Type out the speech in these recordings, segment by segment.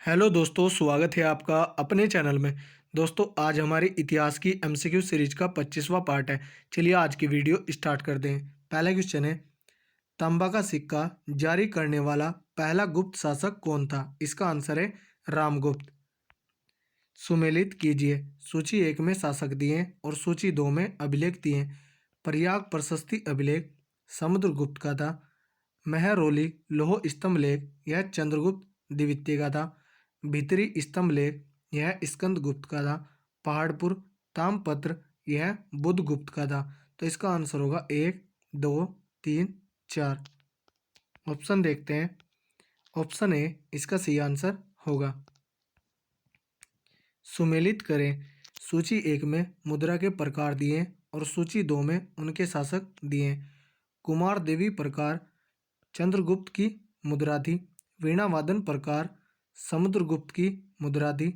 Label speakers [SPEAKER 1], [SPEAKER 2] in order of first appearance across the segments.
[SPEAKER 1] Hello दोस्तों, स्वागत है आपका अपने चैनल में। दोस्तों, आज हमारी इतिहास की एमसीक्यू सीरीज का 25वां पार्ट है। चलिए आज की वीडियो स्टार्ट कर दें। पहला क्वेश्चन है, तांबा का सिक्का जारी करने वाला पहला गुप्त शासक कौन था? इसका आंसर है रामगुप्त। सुमेलित कीजिए। सूची 1 में शासक दिए और सूची 2 में अभिलेख दिए। प्रयाग प्रशस्ति अभिलेख समुद्रगुप्त का था। महरौली लौह स्तंभ लेख यह चंद्रगुप्त द्वितीय का था। भीतरी स्तंभ लेख यह स्कंदगुप्त का था। पहाड़पुर ताम्रपत्र यह बुधगुप्त का था। तो इसका आंसर होगा 1, 2, 3, 4। ऑप्शन देखते हैं। ऑप्शन ए इसका सही आंसर होगा। सुमेलित करें। सूची 1 में मुद्रा के प्रकार दिए और सूची 2 में उनके शासक दिए। कुमार देवी प्रकार चंद्रगुप्त की मुद्रा थी। वीणा वादन प्रकार समुद्रगुप्त की मुद्रा थी।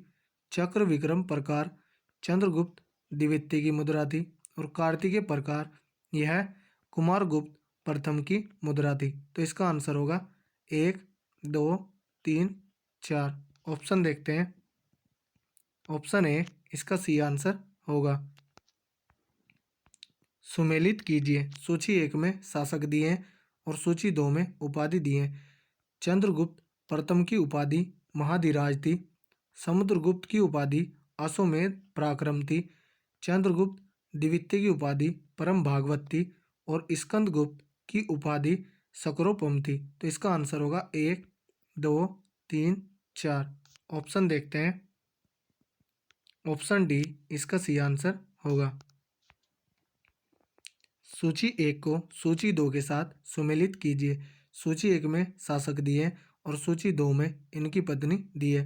[SPEAKER 1] चक्र विक्रम प्रकार चंद्रगुप्त द्वितीय की मुद्रा थी। और कार्तिकेय प्रकार यह कुमारगुप्त प्रथम की मुद्रा थी। तो इसका आंसर होगा 1, 2, 3, 4। ऑप्शन देखते हैं। ऑप्शन ए इसका सी आंसर होगा। सुमेलित कीजिए। सूची 1 में शासक दिए और सूची 2 में उपाधि दिए। चंद्रगुप्त प्रथम की उपाधि महाधिराज थी। समुद्रगुप्त की उपाधि अश्वमेध पराक्रम थी। चंद्रगुप्त द्वितीय की उपाधि परम भागवत थी। और स्कंदगुप्त की उपाधि सकरोपम थी। तो इसका आंसर होगा 1, 2, 3, 4। ऑप्शन देखते हैं। ऑप्शन डी इसका सी आंसर होगा। सूची 1 को सूची 2 के साथ सुमेलित कीजिए। सूची 1 में शासक दिए और सूची 2 में इनकी पत्नी दी है।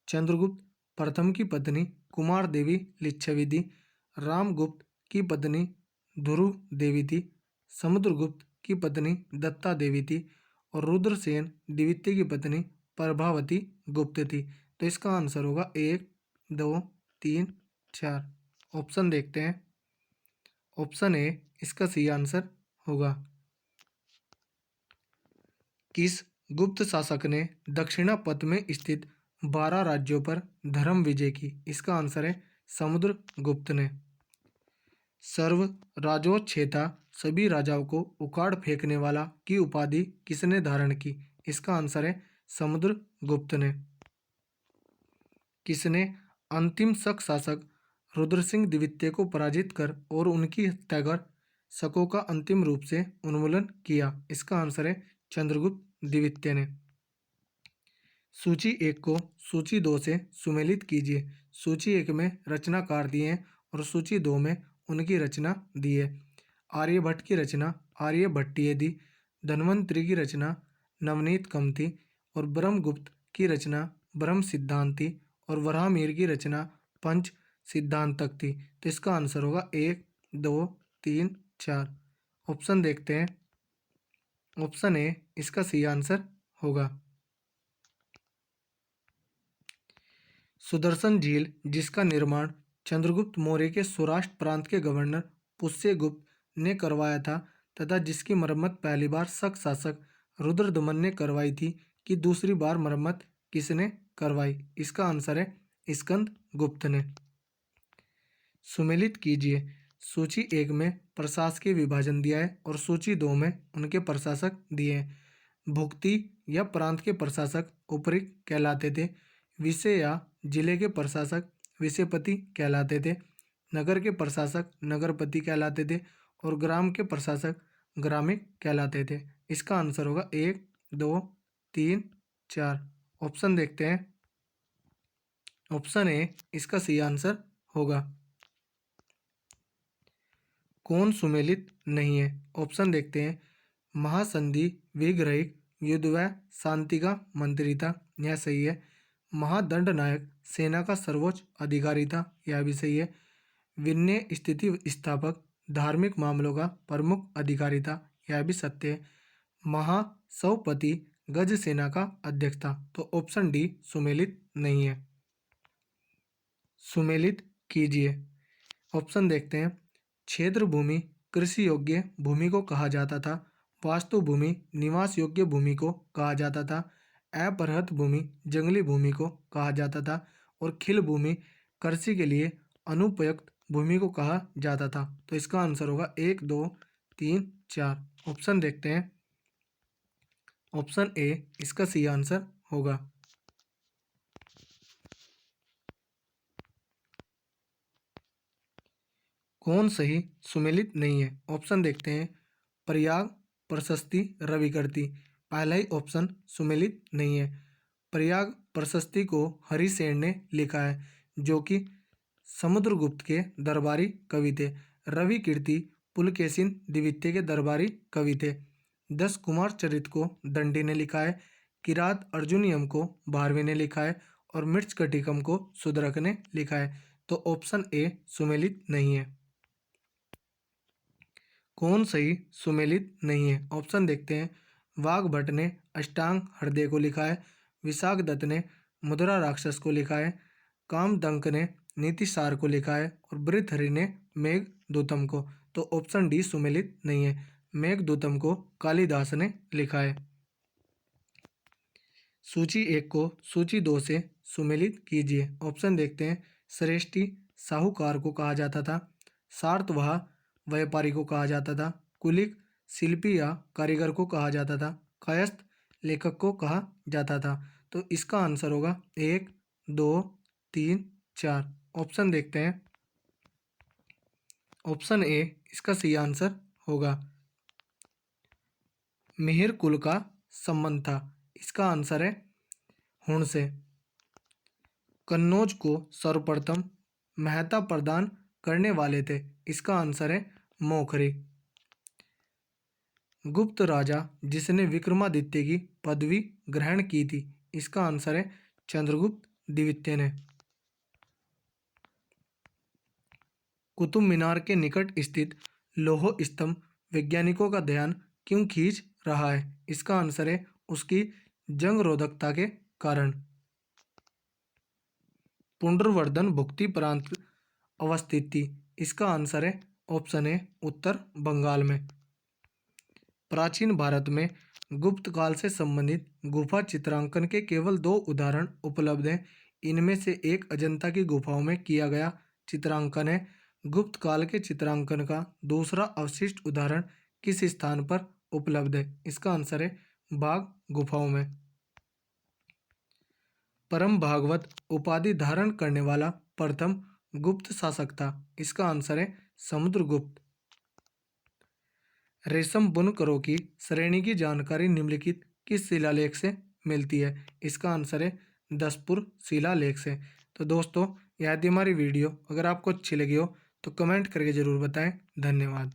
[SPEAKER 1] चंद्रगुप्त प्रथम की पत्नी कुमार देवी लिच्छवी थी। रामगुप्त की पत्नी ध्रुव देवी थी। समुद्रगुप्त की पत्नी दत्ता देवी थी। और रुद्रसेन द्वितीय की पत्नी प्रभावती गुप्त थी। तो इसका आंसर होगा 1, 2, 3, 4। ऑप्शन देखते हैं। ऑप्शन ए इसका सही आंसर होगा। किस गुप्त शासक ने दक्षिणापथ में स्थित 12 राज्यों पर धर्म विजय की? इसका आंसर है समुद्रगुप्त ने। सर्व राजोच्छेता सभी राजाओं को उखाड़ फेंकने वाला की उपाधि किसने धारण की? इसका आंसर है समुद्रगुप्त ने। किसने अंतिम शक शासक रुद्रसिंह द्वितीय को पराजित कर और उनकी हत्या कर शकों का अंतिम रूप से उन्मूलन किया? इसका आंसर है चंद्रगुप्त द्वितीय ने। सूची 1 को सूची 2 से सुमेलित कीजिए। सूची 1 में रचनाकार दिए हैं और सूची 2 में उनकी रचना दी है। आर्यभट्ट की रचना आर्यभट्टीय थी। धन्वंतरि की रचना नवनीत कम थी। और ब्रह्मगुप्त की रचना ब्रह्म सिद्धांत थी। और वराहमिहिर की रचना पंच सिद्धांत तक थी। तो इसका आंसर होगा 1, 2, 3, 4। ऑप्शन देखते हैं। ऑप्शन ए इसका सही आंसर होगा। सुदर्शन झील जिसका निर्माण चंद्रगुप्त मौर्य के सौराष्ट्र प्रांत के गवर्नर पुष्यगुप्त ने करवाया था तथा जिसकी मरम्मत पहली बार शक शासक रुद्रदमन ने करवाई थी, कि दूसरी बार मरम्मत किसने करवाई? इसका आंसर है स्कंदगुप्त ने। सुमेलित कीजिए। सूची 1 में प्रशासकीय विभाजन दिया है और सूची 2 में उनके प्रशासक दिए हैं। भुक्ति या प्रांत के प्रशासक उपरिक्त कहलाते थे। विषय या जिले के प्रशासक विषयपति कहलाते थे। नगर के प्रशासक नगरपति कहलाते थे। और ग्राम के प्रशासक ग्रामिक कहलाते थे। इसका आंसर होगा 1, 2, 3, 4। ऑप्शन देखते हैं। ऑप्शन ए इसका सही आंसर होगा। कौन सुमेलित नहीं है? ऑप्शन देखते हैं। महासंधि विग्रहिक युद्ध व शांति का मंत्री था, यह सही है। महादंड नायक सेना का सर्वोच्च अधिकारी था, यह भी सही है। विनय स्थिति स्थापक धार्मिक मामलों का प्रमुख अधिकारी था, यह भी सत्य है। महासवपति गज सेना का अध्यक्ष था। तो ऑप्शन डी सुमेलित नहीं है। सुमेलित कीजिए। ऑप्शन देखते हैं। क्षेत्र भूमि कृषि योग्य भूमि को कहा जाता था। वास्तु भूमि निवास योग्य भूमि को कहा जाता था। अपरहत भूमि जंगली भूमि को कहा जाता था और खिल भूमि कृषि के लिए अनुपयुक्त भूमि को कहा जाता था। तो इसका आंसर होगा 1, 2, 3, 4। ऑप्शन देखते हैं। ऑप्शन ए इसका सी आंसर होगा। कौन सही सुमेलित नहीं है? ऑप्शन देखते हैं। प्रयाग प्रशस्ति रविकृति, पहला ही ऑप्शन सुमेलित नहीं है। प्रयाग प्रशस्ति को हरिसेन ने लिखा है, जो कि समुद्रगुप्त के दरबारी कवि थे। रवि कीर्ति पुलकेशिन द्वितीय के दरबारी कवि थे। 10 कुमार चरित को दंडी ने लिखा है। किरात अर्जुनियम को भारवी ने लिखा है और मृच्छकटिकम को शूद्रक ने लिखा है। तो ऑप्शन ए सुमेलित नहीं है। कौन सही सुमेलित नहीं है? ऑप्शन देखते हैं। वाघभट्ट ने अष्टांग हृदय को लिखा है। विशाख दत्त ने मुद्रा राक्षस को लिखा है। कामदंक ने नीतिसार को लिखा है और भृतहरि ने मेघदूतम को। तो ऑप्शन डी सुमेलित नहीं है। मेघदूतम को कालिदास ने लिखा है। सूची 1 को सूची 2 से सुमेलित कीजिए। ऑप्शन देखते हैं। श्रेष्ठी साहूकार को कहा जाता था। सार्तवाह व्यापारी को कहा जाता था। कुलिक शिल्पी या कारीगर को कहा जाता था। कायस्थ लेखक को कहा जाता था। तो इसका आंसर होगा 1, 2, 3, 4। ऑप्शन देखते हैं। ऑप्शन ए इसका सही आंसर होगा। मिहिर कुल का संबंध था। इसका आंसर है हुण से। कन्नौज को सर्वप्रथम महता प्रदान करने वाले थे। इसका आंसर है मोखरी। गुप्त राजा जिसने विक्रमादित्य की पदवी ग्रहण की थी। इसका आंसर है चंद्रगुप्त द्वितीय ने। कुतुब मीनार के निकट स्थित लौह स्तंभ वैज्ञानिकों का ध्यान क्यों खींच रहा है? इसका आंसर है उसकी जंग रोधकता के कारण। पुनर्वर्धन भुक्ति प्रांत अवस्थित थी। इसका आंसर है ऑप्शन ए उत्तर बंगाल में। प्राचीन भारत में गुप्त काल से संबंधित गुफा चित्रांकन के केवल 2 उदाहरण उपलब्ध हैं। इनमें से एक अजंता की गुफाओं में किया गया चित्रांकन है। गुप्त काल के चित्रांकन का दूसरा अवशिष्ट उदाहरण किस स्थान पर उपलब्ध है? इसका आंसर है बाघ गुफाओं में। परम भागवत उपाधि धारण करने वाला प्रथम गुप्त शासक था। इसका आंसर है समुद्रगुप्त। रेशम बुनकरों की श्रेणी की जानकारी निम्नलिखित किस शिलालेख से मिलती है? इसका आंसर है दसपुर शिलालेख से। तो दोस्तों, यदि हमारी वीडियो अगर आपको अच्छी लगी हो तो कमेंट करके ज़रूर बताएं। धन्यवाद।